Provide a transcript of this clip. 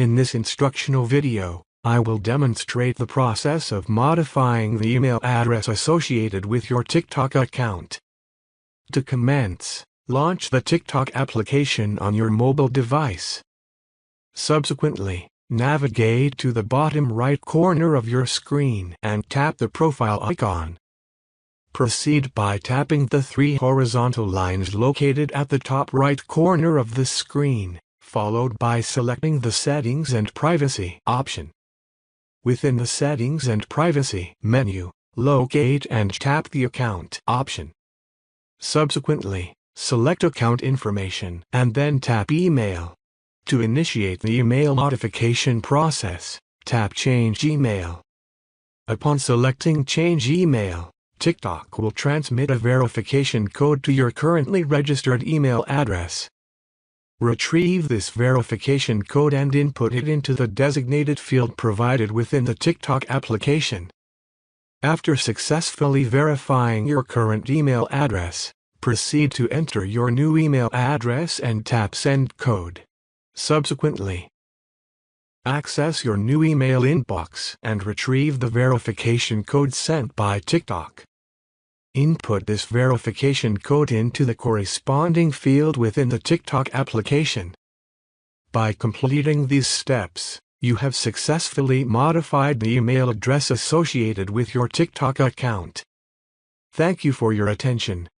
In this instructional video, I will demonstrate the process of modifying the email address associated with your TikTok account. To commence, launch the TikTok application on your mobile device. Subsequently, navigate to the bottom right corner of your screen and tap the profile icon. Proceed by tapping the three horizontal lines located at the top right corner of the screen, followed by selecting the Settings and Privacy option. Within the Settings and Privacy menu, locate and tap the Account option. Subsequently, select Account Information and then tap Email. To initiate the email modification process, tap Change Email. Upon selecting Change Email, TikTok will transmit a verification code to your currently registered email address. Retrieve this verification code and input it into the designated field provided within the TikTok application. After successfully verifying your current email address, proceed to enter your new email address and tap Send Code. Subsequently, access your new email inbox and retrieve the verification code sent by TikTok. Input this verification code into the corresponding field within the TikTok application. By completing these steps, you have successfully modified the email address associated with your TikTok account. Thank you for your attention.